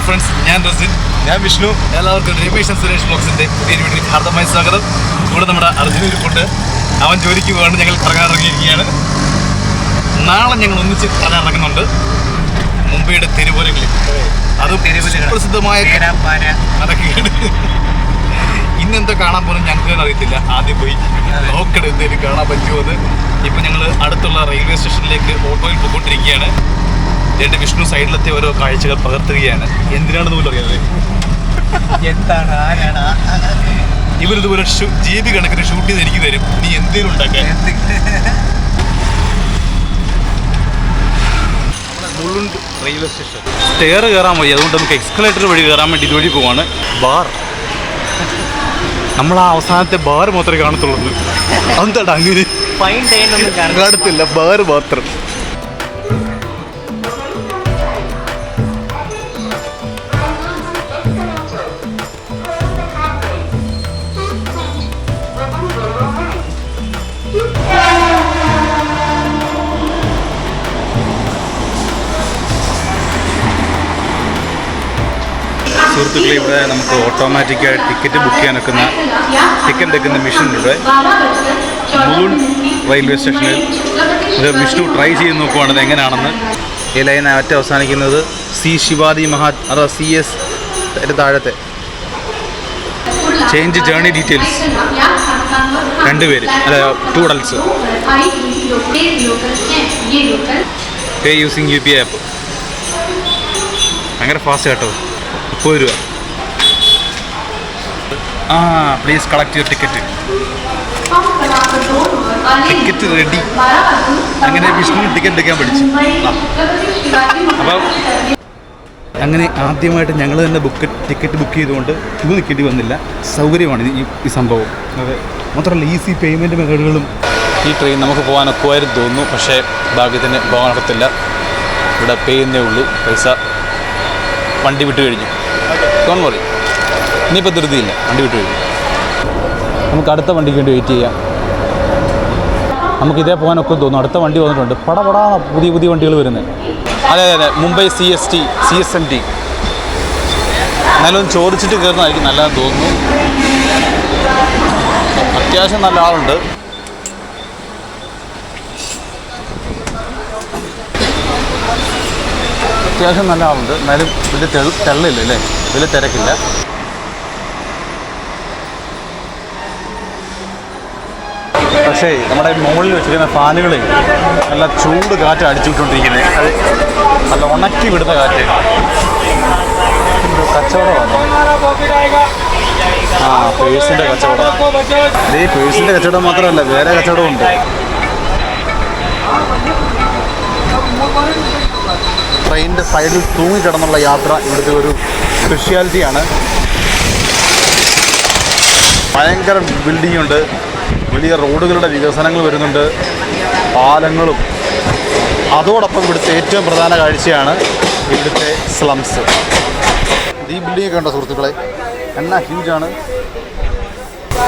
Friends, ഞാൻ റസിൻ, ഞാൻ വിഷ്ണു. എല്ലാവർക്കും രമേശ് സുരേഷ് ബ്ലോഗ്സിൻ്റെ പുതിയ വീട്ടിലേക്ക് ഹാർദമായ സ്വാഗതം. കൂടെ നമ്മുടെ അർജുനൊരുക്കുണ്ട്. അവൻ ജോലിക്ക് പോകാണ്ട് ഞങ്ങൾ കറങ്ങാനിറങ്ങിയിരിക്കുകയാണ്. നാളെ ഞങ്ങൾ ഒന്നിച്ച് കറങ്ങാനിറങ്ങുന്നുണ്ട് മുംബൈയുടെ തെരുവോരങ്ങളിൽ. അത് പ്രസിദ്ധമായ നടക്കുകയാണ്. ഇന്നെന്താ കാണാൻ പോകുന്നത് ഞങ്ങൾക്ക് അറിയത്തില്ല. ആദ്യം പോയി നോക്കണം എന്തെങ്കിലും കാണാൻ പറ്റുമോ എന്ന്. ഇപ്പം ഞങ്ങൾ അടുത്തുള്ള റെയിൽവേ സ്റ്റേഷനിലേക്ക് ഓട്ടോയിൽ പോയിക്കൊണ്ടിരിക്കുകയാണ്. എൻ്റെ വിഷ്ണു സൈഡിലത്തെ ഓരോ കാഴ്ചകൾ പകർത്തുകയാണ്. എന്തിനാണെന്ന് പോലും അറിയാതെ എന്താണ് ആരാണ് ഇവരിതുപോലെ GB കണക്കിന് ഷൂട്ട് ചെയ്ത് എനിക്ക് തരും. നീ എന്തെങ്കിലും ഉണ്ടാക്കാൻ. മുള്ളുണ്ട് റെയിൽവേ സ്റ്റേഷൻ. സ്റ്റെയർ കയറാൻ മതി, അതുകൊണ്ട് നമുക്ക് എക്സ്കലേറ്റർ വഴി കയറാൻ വേണ്ടി ഇതുവഴി പോവാണ്. ബാർ, നമ്മൾ ആ അവസാനത്തെ ബാർ മാത്രമേ കാണത്തുള്ളൂ. അതെന്താ അങ്ങനെ കാണത്തില്ല, ബാർ മാത്രം. സുഹൃത്തുക്കളെ, ഇവിടെ നമുക്ക് ഓട്ടോമാറ്റിക്കായി ടിക്കറ്റ് ബുക്ക് ചെയ്യാനൊക്കുന്ന ടിക്കറ്റ് എടുക്കുന്ന മെഷീൻ ഇവിടെ മുഴുവൻ റെയിൽവേ സ്റ്റേഷനിൽ. ഇത് വിഷ്ണു ട്രൈ ചെയ്ത് നോക്കുവാണ് എങ്ങനെയാണെന്ന്. ഈ ലൈൻ ആറ്റ് അവസാനിക്കുന്നത് സി ശിവാജി അഥവാ CS താഴത്തെ. Change journey details. 2 പേര്, അല്ല 2 അഡൽട്സ്. പേ യൂസിങ് UPI ആപ്പ്. ഭയങ്കര ഫാസ്റ്റ് കേട്ടോ. 30 രൂപ. Please collect your ticket. Ticket ready. അങ്ങനെ വിഷ്ണു ടിക്കറ്റ് എടുക്കാൻ പഠിച്ചു. അപ്പം അങ്ങനെ ആദ്യമായിട്ട് ഞങ്ങൾ തന്നെ ടിക്കറ്റ് ബുക്ക് ചെയ്തുകൊണ്ട് ക്യൂ നിൽക്കേണ്ടി വന്നില്ല. സൗകര്യമാണ് ഈ സംഭവം. അതെ, മാത്രമല്ല ഈസി പേയ്മെൻറ്റ് മെത്തേഡുകളും. ഈ ട്രെയിൻ നമുക്ക് പോകാനൊക്കുമായിരുന്നു തോന്നുന്നു, പക്ഷേ ഭാഗ്യത്തിന് പോകാനൊക്കത്തില്ല. ഇവിടെ പേ ചെയ്യുന്നേ ഉള്ളൂ. പൈസ വണ്ടി വിട്ട് കഴിഞ്ഞു. ഡോണ്ട് വറി, ഇനിയിപ്പോൾ ധൃതിയില്ല, വണ്ടി വിട്ട് കഴിഞ്ഞു. നമുക്ക് അടുത്ത വണ്ടിക്ക് വേണ്ടി വെയിറ്റ് ചെയ്യാം. നമുക്കിതേ പോകാനൊക്കെ തോന്നുന്നു. അടുത്ത വണ്ടി വന്നിട്ടുണ്ട്. പടപടാ പുതിയ വണ്ടികൾ വരുന്നത്. അതെ, മുംബൈ CSMT. എന്നാലും ചോദിച്ചിട്ട് കയറുന്നതായിരിക്കും നല്ലതെന്ന് തോന്നുന്നു. അത്യാവശ്യം നല്ല ആളുണ്ട്. അത്യാവശ്യം നല്ല ആളുണ്ട്. എന്നാലും വലിയ തെള്ളില്ല അല്ലേ, വലിയ തിരക്കില്ല. പക്ഷേ നമ്മുടെ മുകളിൽ വെച്ചിരിക്കുന്ന ഫാനുകൾ നല്ല ചൂട് കാറ്റ് അടിച്ചുവിട്ടുകൊണ്ടിരിക്കുന്നത്. അത് നല്ല ഉണക്കി വിടുന്ന കാറ്റ്. കച്ചവടമാണ്. പേഴ്സിൻ്റെ കച്ചവടം. ഈ പേഴ്സിൻ്റെ കച്ചവടം മാത്രമല്ല, വേറെ കച്ചവടമുണ്ട്. ട്രെയിനിൻ്റെ സൈഡിൽ തൂങ്ങിക്കിടന്നുള്ള യാത്ര ഇവിടുത്തെ ഒരു സ്പെഷ്യാലിറ്റിയാണ്. ഭയങ്കര ബിൽഡിംഗ് ഉണ്ട്, വലിയ റോഡുകളുടെ വികസനങ്ങൾ വരുന്നുണ്ട്, പാലങ്ങളും. അതോടൊപ്പം ഇവിടുത്തെ ഏറ്റവും പ്രധാന കാഴ്ചയാണ് ഇവിടുത്തെ സ്ലംസ്. ഈ ബിൽഡിങ്ങൊക്കെ ഉണ്ടോ സുഹൃത്തുക്കളെ? എന്നാ ഹ്യൂജാണ്.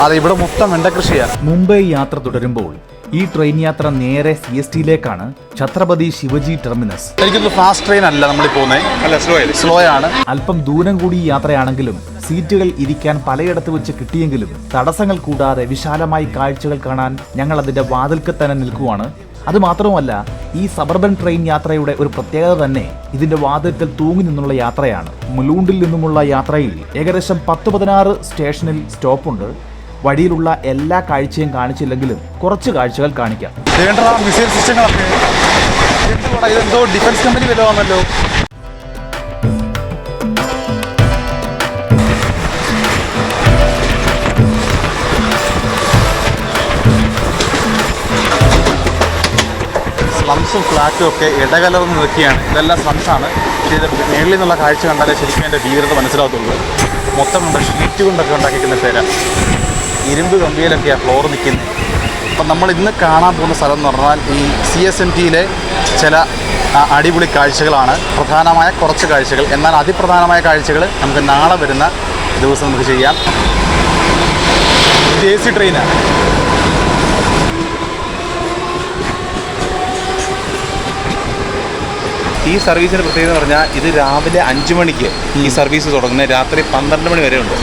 അതെ, ഇവിടെ മൊത്തം വെണ്ടക്കൃഷിയാണ്. മുംബൈ യാത്ര തുടരുമ്പോൾ ഈ ട്രെയിൻ യാത്ര നേരെ CST-ലേക്കാണ്. ഛത്രപതി ശിവജി ടെർമിനസ്. എനിക്കൊന്ന് ഫാസ്റ്റ് ട്രെയിൻ അല്ല നമ്മൾ പോകുന്നത്, അല്ല സ്ലോ ആണ്. അല്പം ദൂരം കൂടി യാത്രയാണെങ്കിലും സീറ്റുകൾ ഇരിക്കാൻ പലയിടത്ത് വെച്ച് കിട്ടിയെങ്കിലും തടസ്സങ്ങൾ കൂടാതെ വിശാലമായി കാഴ്ചകൾ കാണാൻ ഞങ്ങൾ അതിന്റെ വാതിൽക്ക് തന്നെ നിൽക്കുവാണ്. അതുമാത്രവുമല്ല, ഈ സബർബൻ ട്രെയിൻ യാത്രയുടെ ഒരു പ്രത്യേകത തന്നെ ഇതിന്റെ വാതിൽക്കൽ തൂങ്ങി നിന്നുള്ള യാത്രയാണ്. മുലൂണ്ടിൽ നിന്നുമുള്ള യാത്രയിൽ ഏകദേശം 10-16 സ്റ്റേഷനിൽ സ്റ്റോപ്പുണ്ട്. വഴിയിലുള്ള എല്ലാ കാഴ്ചയും കാണിച്ചില്ലെങ്കിലും കുറച്ച് കാഴ്ചകൾ കാണിക്കാം. മിസൈൽ സിസ്റ്റങ്ങളൊക്കെ ഇതെന്തോ ഡിഫൻസ് കമ്പനി വല്ലതാണല്ലോ. സ്ലംസും ഫ്ലാറ്റും ഒക്കെ ഇടകലർന്ന് നിൽക്കുകയാണ്. ഇതെല്ലാം സ്ലംസാണ്. ഇത് മേളിൽ നിന്നുള്ള കാഴ്ച കണ്ടാലേ ശരിക്കും എൻ്റെ ഭീകരത മനസ്സിലാകത്തുള്ളൂ. മൊത്തം ഷീറ്റ് കൊണ്ടൊക്കെ ഉണ്ടാക്കിക്കുന്ന പേര, ഇരുമ്പ് കമ്പിയിലൊക്കെയാണ് ഫ്ലോർ നിൽക്കുന്നത്. അപ്പം നമ്മൾ ഇന്ന് കാണാൻ പോകുന്ന സ്ഥലം എന്ന് പറഞ്ഞാൽ ഈ CSMT-യിലെ ചില അടിപൊളി കാഴ്ചകളാണ്. പ്രധാനമായ കുറച്ച് കാഴ്ചകൾ. എന്നാൽ അതിപ്രധാനമായ കാഴ്ചകൾ നമുക്ക് നാളെ വരുന്ന ദിവസം നമുക്ക് ചെയ്യാം. ഇത് AC ട്രെയിനാണ്. ഈ സർവീസിൻ്റെ പ്രത്യേകത എന്ന് പറഞ്ഞാൽ ഇത് രാവിലെ 5 മണിക്ക് ഈ സർവീസ് തുടങ്ങുന്നത് രാത്രി 12 മണി വരെ ഉണ്ട്.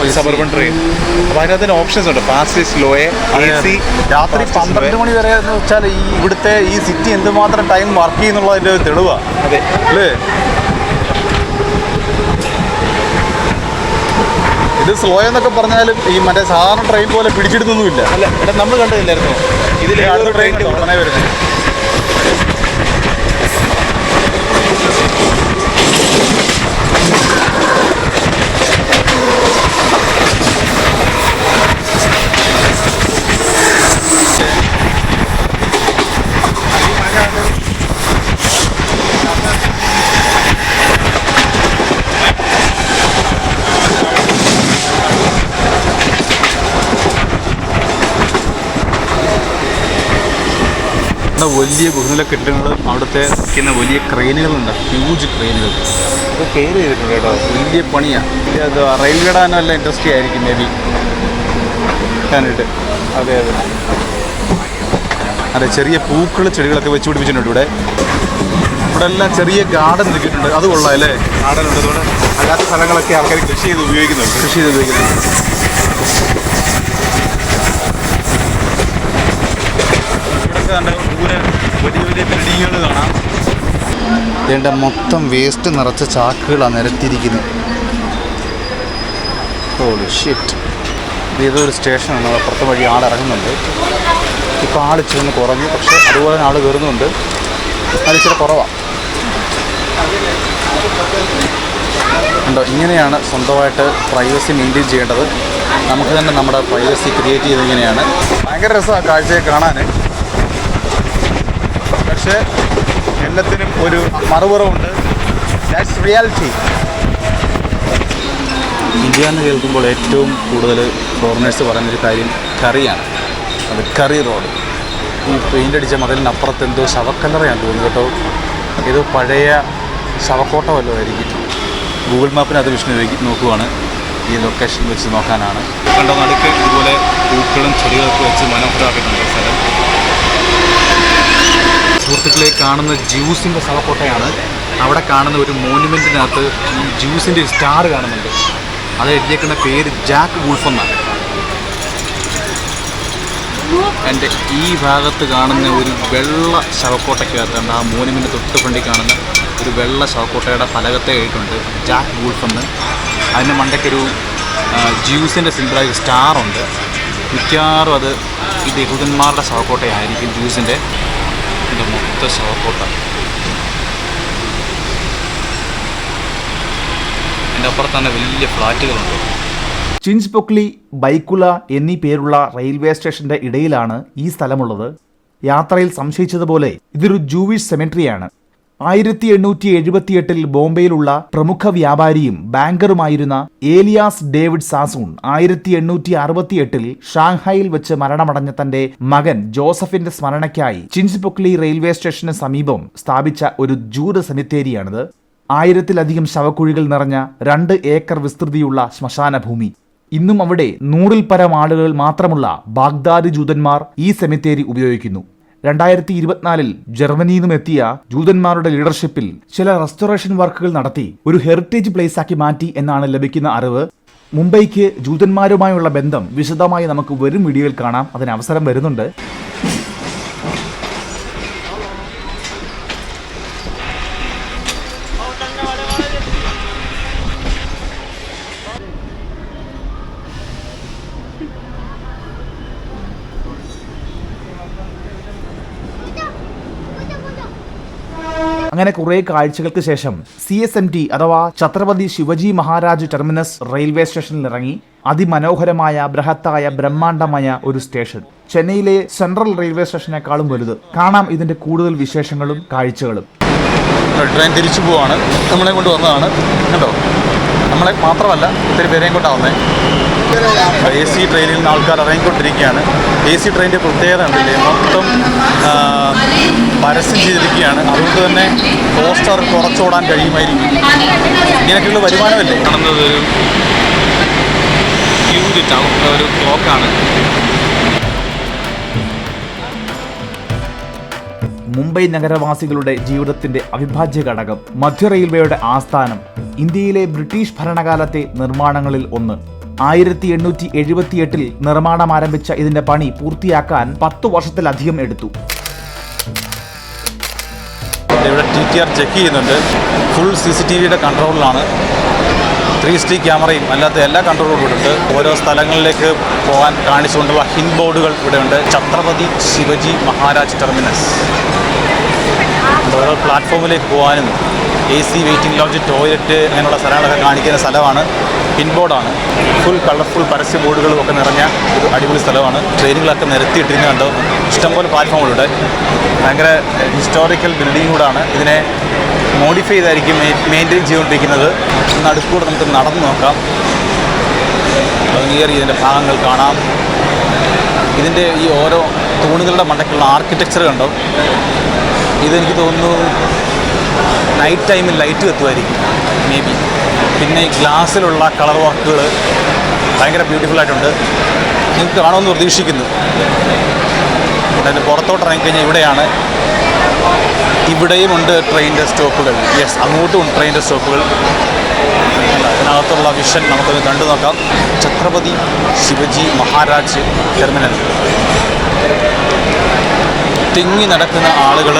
ഈ സബർബൻ ട്രെയിൻ. അപ്പോൾ അതിനകത്തിന് ഓപ്ഷൻസ് ഉണ്ട്, ഫാസ്റ്റ്, സ്ലോ, AC. രാത്രി 12 മണി വരെ എന്ന് വെച്ചാൽ ഈ ഇവിടുത്തെ ഈ സിറ്റി എന്തുമാത്രം ടൈം വർക്ക് ചെയ്യുന്നുള്ളതിൻ്റെ ഒരു തെളിവാണ്. അതെ അല്ലേ? ഇത് സ്ലോ എന്നൊക്കെ പറഞ്ഞാലും ഈ മറ്റേ സാധാരണ ട്രെയിൻ പോലെ പിടിച്ചെടുത്തൊന്നുമില്ല. അല്ല, എടാ നമ്മൾ കണ്ടില്ലായിരുന്നു ഇതിൽ അടുത്ത ട്രെയിൻ ഉടനെ വരുന്നത്. വലിയ ബഹുനില കെട്ടിടങ്ങളും അവിടുത്തെ നിൽക്കുന്ന വലിയ ക്രെയിനുകളുണ്ട്, ഹ്യൂജ് ക്രെയിനുകൾ. അത് കെയർ ചെയ്തിട്ടുണ്ട് കേട്ടോ. വലിയ പണിയാണ്. അത് റെയിൽവേയുടെ തന്നെ നല്ല ഇൻഡസ്ട്രി ആയിരിക്കും മേ ബി കണ്ടിട്ട്. അതെ അതെ അതെ, ചെറിയ പൂക്കൾ ചെടികളൊക്കെ വെച്ച് പിടിപ്പിച്ചിട്ടുണ്ട് ഇവിടെ. ഇവിടെ എല്ലാം ചെറിയ ഗാർഡൻ ഇരിക്കിയിട്ടുണ്ട്. അത് കൊള്ളാം അല്ലേ? നാടനുണ്ട്. അതുകൊണ്ട് അല്ലാത്ത സ്ഥലങ്ങളൊക്കെ ആൾക്കാർ കൃഷി ചെയ്ത് ഉപയോഗിക്കുന്നുണ്ട്. ദൂരെ വലിയ വലിയ ബിൽഡിങ്ങുകൾ കാണാം. ഇതിൻ്റെ മൊത്തം വേസ്റ്റ് നിറച്ച ചാക്കുകളാണ് നിരത്തിയിരിക്കുന്നത്. Holy shit. ഇതൊരു സ്റ്റേഷനാണ്. അപ്പുറത്തെ വഴി ആളിറങ്ങുന്നുണ്ട്. ഇപ്പോൾ ആൾ ഇച്ചിരി കുറഞ്ഞു, പക്ഷേ അതുപോലെ തന്നെ ആൾ കയറുന്നുണ്ട്. അത് ഇച്ചിരി കുറവാണ്. ഉണ്ടോ? ഇങ്ങനെയാണ് സ്വന്തമായിട്ട് പ്രൈവസി മെയിൻറ്റെയിൻ ചെയ്യേണ്ടത്. നമുക്ക് തന്നെ നമ്മുടെ പ്രൈവസി ക്രിയേറ്റ് ചെയ്ത് ഇങ്ങനെയാണ്. ഭയങ്കര രസമാണ് കാഴ്ചയെ കാണാൻ. പക്ഷേ എല്ലാത്തിനും ഒരു മറുപുറമുണ്ട്. That's reality. ഇന്ത്യ എന്ന് കേൾക്കുമ്പോൾ ഏറ്റവും കൂടുതൽ ഫോറിനേഴ്സ് പറയുന്നൊരു കാര്യം കറിയാണ്. അത് കറി റോഡ്. ഈ പെയിൻ്റ് അടിച്ച മതിലിനപ്പുറത്ത് എന്തോ ശവക്കല്ലറയാണ് തോന്നുന്നു കേട്ടോ. ഏതോ പഴയ ശവക്കോട്ട വല്ലതും ആയിരിക്കും. ഗൂഗിൾ മാപ്പിന് അത് വിഷ്ണു നോക്കുവാണ് ഈ ലൊക്കേഷൻ വെച്ച് നോക്കാനാണ്. കണ്ടോ, നടുക്ക് ഇതുപോലെ പൂക്കളും ചെടികളൊക്കെ വെച്ച് മനോഹരമാക്കിയിട്ടുണ്ട് സ്ഥലം. സുഹൃത്തുക്കളെ, കാണുന്ന ജ്യൂസിൻ്റെ ശവക്കോട്ടയാണ്. അവിടെ കാണുന്ന ഒരു മോനുമെൻറ്റിനകത്ത് ഈ ജ്യൂസിൻ്റെ ഒരു സ്റ്റാർ കാണുന്നുണ്ട്. അത് എഴുതിയേക്കുന്ന പേര് ജാക്ക് വൂൾഫ് എന്നാണ്. എൻ്റെ ഈ ഭാഗത്ത് കാണുന്ന ഒരു വെള്ള ശവക്കോട്ടയ്ക്കകത്തുണ്ട്. ആ മോനുമെൻ്റ് തൊട്ട് ഫ്രണ്ടിൽ കാണുന്ന ഒരു വെള്ള ശവക്കോട്ടയുടെ ഫലകത്തെ എഴുതിയിട്ടുണ്ട് ജാക്ക് വൂൾഫ് എന്ന്. അതിൻ്റെ മണ്ടയ്ക്കൊരു ജ്യൂസിൻ്റെ സിമ്പിളായ സ്റ്റാറുണ്ട്. മിക്കവാറും അത് ഈ യഹൂദന്മാരുടെ ശവക്കോട്ടയായിരിക്കും. ജ്യൂസിൻ്റെ മൊത്ത ശവക്കോട്ട. എൻ്റെ അപ്പുറത്ത് തന്നെ വലിയ ഫ്ലാറ്റുകളുണ്ട്. ചിൻച്പൊക്ലി, ബൈക്കുല എന്നീ പേരുള്ള റെയിൽവേ സ്റ്റേഷന്റെ ഇടയിലാണ് ഈ സ്ഥലമുള്ളത്. യാത്രയിൽ സംശയിച്ചതുപോലെ ഇതൊരു ജൂവിഷ് സെമെട്രിയാണ്. 1878 ബോംബെയിലുള്ള പ്രമുഖ വ്യാപാരിയും ബാങ്കറുമായിരുന്ന ഏലിയാസ് ഡേവിഡ് സാസൂൺ 1868 ഷാങ്ഹായിൽ വെച്ച് മരണമടഞ്ഞ തന്റെ മകൻ ജോസഫിന്റെ സ്മരണയ്ക്കായി ചിൻച്പൊക്ലി റെയിൽവേ സ്റ്റേഷന് സമീപം സ്ഥാപിച്ച ഒരു ജൂത സെമിത്തേരിയാണിത്. 1000-ലധികം ശവക്കുഴികൾ നിറഞ്ഞ 2 ഏക്കർ വിസ്തൃതിയുള്ള ശ്മശാന ഭൂമി. ഇന്നും അവിടെ 100-ൽ പരം ആളുകൾ മാത്രമുള്ള ബാഗ്ദാദി ജൂതന്മാർ ഈ സെമിത്തേരി ഉപയോഗിക്കുന്നു. 2024 ജർമ്മനിയിൽ നിന്നും എത്തിയ ജൂതന്മാരുടെ ലീഡർഷിപ്പിൽ ചില റെസ്റ്റോറേഷൻ വർക്കുകൾ നടത്തി ഒരു ഹെറിറ്റേജ് പ്ലേസ് ആക്കി മാറ്റി എന്നാണ് ലഭിക്കുന്ന അറിവ്. മുംബൈക്ക് ജൂതന്മാരുമായുള്ള ബന്ധം വിശദമായി നമുക്ക് വരും വീഡിയോയിൽ കാണാം. അതിന് അവസരം വരുന്നുണ്ട്. അങ്ങനെ കുറെ കാഴ്ചകൾക്ക് ശേഷം CSMT അഥവാ ഛത്രപതി ശിവജി മഹാരാജ് ടെർമിനസ് റെയിൽവേ സ്റ്റേഷനിൽ ഇറങ്ങി. അതിമനോഹരമായ ബൃഹത്തായ ബ്രഹ്മാണ്ഡമായ ഒരു സ്റ്റേഷൻ. ചെന്നൈയിലെ സെൻട്രൽ റെയിൽവേ സ്റ്റേഷനേക്കാളും വലുത്. കാണാം ഇതിന്റെ കൂടുതൽ വിശേഷങ്ങളും കാഴ്ചകളും. ട്രെയിൻ തിരിച്ചു പോവാണ്. നമ്മളെ കൊണ്ട് വന്നതാണ് കേട്ടോ. നമ്മളെ മാത്രമല്ല, ഒത്തിരി പേരെയും കൊണ്ടാണ് വന്നത്. AC ട്രെയിനിൽ നിന്ന് ആൾക്കാർ ഇറങ്ങിക്കൊണ്ടിരിക്കുകയാണ്. AC ട്രെയിനിൻ്റെ പ്രത്യേകത ഉണ്ടല്ലേ, മൊത്തം പരസ്യം ചെയ്തിരിക്കുകയാണ്. അതുകൊണ്ട് തന്നെ പോസ്റ്റർ കുറച്ചോടാൻ കഴിയുമായിരിക്കും. ഇങ്ങനെയൊക്കെയുള്ള വരുമാനമല്ലേ. കാണുന്നത് ഒരു ഹ്യൂജ് ഒരു ക്ലോക്കാണ്. മുംബൈ നഗരവാസികളുടെ ജീവിതത്തിന്റെ അവിഭാജ്യ ഘടകം. മധ്യ റെയിൽവേയുടെ ആസ്ഥാനം. ഇന്ത്യയിലെ ബ്രിട്ടീഷ് ഭരണകാലത്തെ നിർമ്മാണങ്ങളിൽ ഒന്ന്. 1878 നിർമ്മാണം ആരംഭിച്ച ഇതിന്റെ പണി പൂർത്തിയാക്കാൻ 10 വർഷത്തിലധികം എടുത്തു. ഇവിടെ TTR ചെക്ക് ചെയ്യുന്നുണ്ട്. ഫുൾ CCTVയുടെ കൺട്രോളിലാണ്. 360 ക്യാമറയും അല്ലാത്ത എല്ലാ കൺട്രോളും ഇവിടെ ഉണ്ട്. ഓരോ സ്ഥലങ്ങളിലേക്ക് പോകാൻ കാണിച്ചുകൊണ്ടുള്ള ഹിൻ ബോർഡുകൾ ഇവിടെ ഉണ്ട്. ഛത്രപതി ശിവജി മഹാരാജ് ടെർമിനസ്. ഓരോ പ്ലാറ്റ്ഫോമിലേക്ക് പോകാനും AC വെയിറ്റിംഗ് ലോഡ്ജ്, ടോയ്ലറ്റ് അങ്ങനെയുള്ള സ്ഥലങ്ങളൊക്കെ കാണിക്കുന്ന സ്ഥലമാണ്. ഹിൻ ബോർഡാണ്. ഫുൾ കളർഫുൾ പരസ്യ ബോർഡുകളും ഒക്കെ നിറഞ്ഞ ഒരു അടിപൊളി സ്ഥലമാണ്. ട്രെയിനുകളൊക്കെ നിരത്തിയിട്ടിരിക്കുന്നുണ്ടോ. ഇഷ്ടംപോലെ പ്ലാറ്റ്ഫോമുകളുണ്ട്. ഭയങ്കര ഹിസ്റ്റോറിക്കൽ ബിൽഡിംഗ് കൂടാണ്. ഇതിനെ മോഡിഫൈ ചെയ്തായിരിക്കും മെയിൻറ്റെയിൻ ചെയ്തുകൊണ്ടിരിക്കുന്നത്. നടുക്കൂടെ നമുക്ക് നടന്നു നോക്കാം. ഭംഗിയേറി ഇതിൻ്റെ ഭാഗങ്ങൾ കാണാം. ഇതിൻ്റെ ഈ ഓരോ തൂണുകളുടെ മണ്ടയ്ക്കുള്ള ആർക്കിടെക്ചർ കണ്ടോ. ഇതെനിക്ക് തോന്നുന്നു നൈറ്റ് ടൈമിൽ ലൈറ്റ് കത്തുമായിരിക്കും മേ ബി. പിന്നെ ഈ ഗ്ലാസ്സിലുള്ള കളർ വർക്കുകൾ ഭയങ്കര ബ്യൂട്ടിഫുൾ ആയിട്ടുണ്ട്. നിങ്ങൾക്ക് കാണുമെന്ന് പ്രതീക്ഷിക്കുന്നു. അതിൻ്റെ പുറത്തോട്ട് ഇറങ്ങിക്കഴിഞ്ഞാൽ ഇവിടെയാണ്. ഇവിടെയും ഉണ്ട് ട്രെയിനിൻ്റെ സ്റ്റോപ്പുകൾ. യെസ്, അങ്ങോട്ടും ഉണ്ട് ട്രെയിനിൻ്റെ സ്റ്റോപ്പുകൾ. അതിനകത്തുള്ള വിഷൻ നമുക്കൊന്ന് കണ്ടു നോക്കാം. ഛത്രപതി ശിവജി മഹാരാജ് ടെർമിനൽ. തിങ്ങി നടക്കുന്ന ആളുകൾ.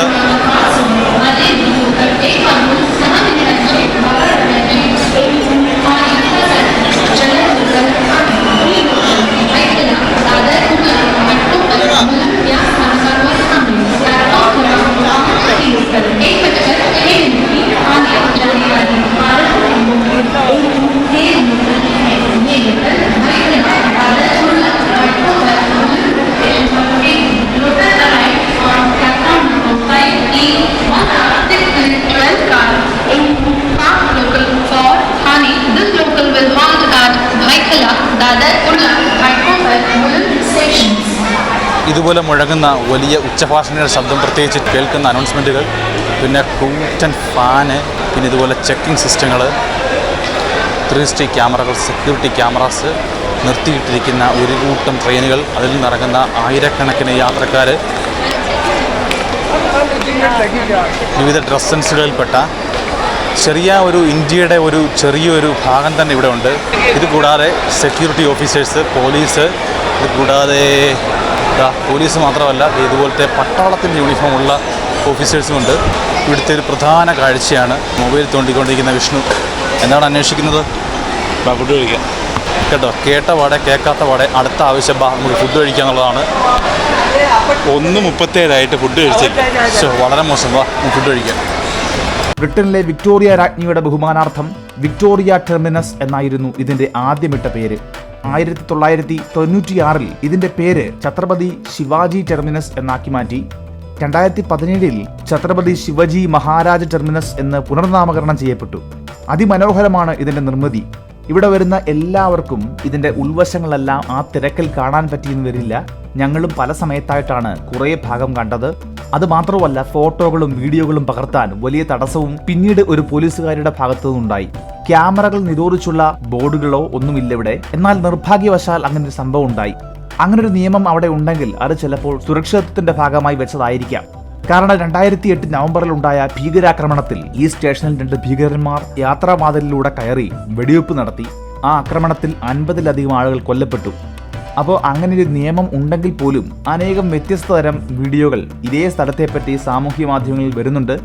ഇതുപോലെ മുഴങ്ങുന്ന വലിയ ഉച്ചഭാഷണിയുടെ ശബ്ദം, പ്രത്യേകിച്ച് കേൾക്കുന്ന അനൗൺസ്മെൻറ്റുകൾ, പിന്നെ കൂറ്റൻ ഫാന്, പിന്നെ ഇതുപോലെ ചെക്കിംഗ് സിസ്റ്റങ്ങൾ, 360 ക്യാമറകൾ, സെക്യൂരിറ്റി ക്യാമറാസ്, നിർത്തിയിട്ടിരിക്കുന്ന ഒരു കൂട്ടം ട്രെയിനുകൾ, അതിൽ നിന്നിറങ്ങുന്ന ആയിരക്കണക്കിന് യാത്രക്കാർ, വിവിധ ഡ്രസ് സെൻസുകളിൽപ്പെട്ട ഇന്ത്യയുടെ ഒരു ചെറിയൊരു ഭാഗം തന്നെ ഇവിടെ ഉണ്ട്. ഇത് കൂടാതെ സെക്യൂരിറ്റി ഓഫീസേഴ്സ്, പോലീസ്, ഇത് കൂടാതെ പോലീസ് മാത്രമല്ല ഇതുപോലത്തെ പട്ടാളത്തിൻ്റെ യൂണിഫോമുള്ള ഓഫീസേഴ്സുമുണ്ട്. ഇവിടുത്തെ ഒരു പ്രധാന കാഴ്ചയാണ് മൊബൈൽ തോണ്ടിക്കൊണ്ടിരിക്കുന്ന വിഷ്ണു. എന്താണ് അന്വേഷിക്കുന്നത്? ഫുഡ് കഴിക്കാം കേട്ടോ. കേട്ട പാടെ കേൾക്കാത്ത പാടെ അടുത്ത ആവശ്യം നമുക്ക് ഫുഡ് കഴിക്കുക എന്നുള്ളതാണ്. 1:37 ഫുഡ് കഴിച്ചില്ല. വളരെ മോശം. ഫുഡ് കഴിക്കാം. ബ്രിട്ടനിലെ വിക്ടോറിയ രാജ്ഞിയുടെ ബഹുമാനാർത്ഥം വിക്ടോറിയ ടെർമിനസ് എന്നായിരുന്നു ഇതിന്റെ ആദ്യമിട്ട പേര്. 1996 ഇതിന്റെ പേര് ഛത്രപതി ശിവാജി ടെർമിനസ് എന്നാക്കി മാറ്റി. 2017 ഛത്രപതി ശിവജി മഹാരാജ് ടെർമിനസ് എന്ന് പുനർനാമകരണം ചെയ്യപ്പെട്ടു. അതിമനോഹരമാണ് ഇതിന്റെ നിർമ്മിതി. ഇവിടെ വരുന്ന എല്ലാവർക്കും ഇതിന്റെ ഉൾവശങ്ങളെല്ലാം ആ തിരക്കിൽ കാണാൻ പറ്റിയെന്ന് വരില്ല. ഞങ്ങളും പല സമയത്തായിട്ടാണ് കുറേ ഭാഗം കണ്ടത്. അതുമാത്രമല്ല, ഫോട്ടോകളും വീഡിയോകളും പകർത്താൻ വലിയ തടസ്സവും പിന്നീട് ഒരു പോലീസുകാരുടെ ഭാഗത്തു നിന്നുണ്ടായി. ക്യാമറകൾ നിരോധിച്ചുള്ള ബോർഡുകളോ ഒന്നുമില്ല ഇവിടെ. എന്നാൽ നിർഭാഗ്യവശാൽ അങ്ങനെ ഒരു സംഭവം ഉണ്ടായി. അങ്ങനൊരു നിയമം അവിടെ ഉണ്ടെങ്കിൽ അത് ചിലപ്പോൾ സുരക്ഷിതത്വത്തിന്റെ ഭാഗമായി വെച്ചതായിരിക്കാം. കാരണം 2008 നവംബറിൽ ഉണ്ടായ ഭീകരാക്രമണത്തിൽ ഈ സ്റ്റേഷനിൽ 2 ഭീകരന്മാർ യാത്രാവാതിലിലൂടെ കയറി വെടിവെപ്പ് നടത്തി. ആ ആക്രമണത്തിൽ 50-ലധികം ആളുകൾ കൊല്ലപ്പെട്ടു. അപ്പോൾ അങ്ങനെ ഒരു നിയമം ഉണ്ടെങ്കിൽ പോലും അനേകം വ്യത്യസ്ത തരം വീഡിയോകൾ ഇതേ സ്ഥലത്തെപ്പറ്റി സാമൂഹ്യ മാധ്യമങ്ങളിൽ വരുന്നുണ്ട്.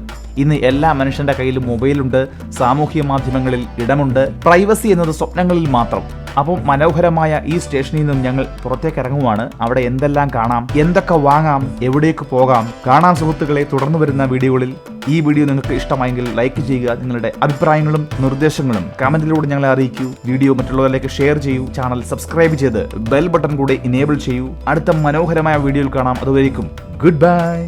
ഇന്ന് എല്ലാ മനുഷ്യന്റെ കയ്യിലും മൊബൈലുണ്ട്, സാമൂഹ്യ മാധ്യമങ്ങളിൽ ഇടമുണ്ട്. പ്രൈവസി എന്നത് സ്വപ്നങ്ങളിൽ മാത്രം. അപ്പോൾ മനോഹരമായ ഈ സ്റ്റേഷനിൽ നിന്നും ഞങ്ങൾ പുറത്തേക്ക് ഇറങ്ങുവാണ്. അവിടെ എന്തെല്ലാം കാണാം, എന്തൊക്കെ വാങ്ങാം, എവിടേക്ക് പോകാം കാണാം സുഹൃത്തുക്കളെ. തുടർന്ന് വരുന്ന വീഡിയോകളിൽ ഈ വീഡിയോ നിങ്ങൾക്ക് ഇഷ്ടമായെങ്കിൽ ലൈക്ക് ചെയ്യുക. നിങ്ങളുടെ അഭിപ്രായങ്ങളും നിർദ്ദേശങ്ങളും കമന്റിലൂടെ ഞങ്ങളെ അറിയിക്കൂ. വീഡിയോ മറ്റുള്ളവരിലേക്ക് ഷെയർ ചെയ്യൂ. ചാനൽ സബ്സ്ക്രൈബ് ചെയ്ത് ബെൽ ബട്ടൺ കൂടെ ഇനേബിൾ ചെയ്യൂ. അടുത്ത മനോഹരമായ വീഡിയോയിൽ കാണാം. അതുവരേക്കും ഗുഡ് ബൈ.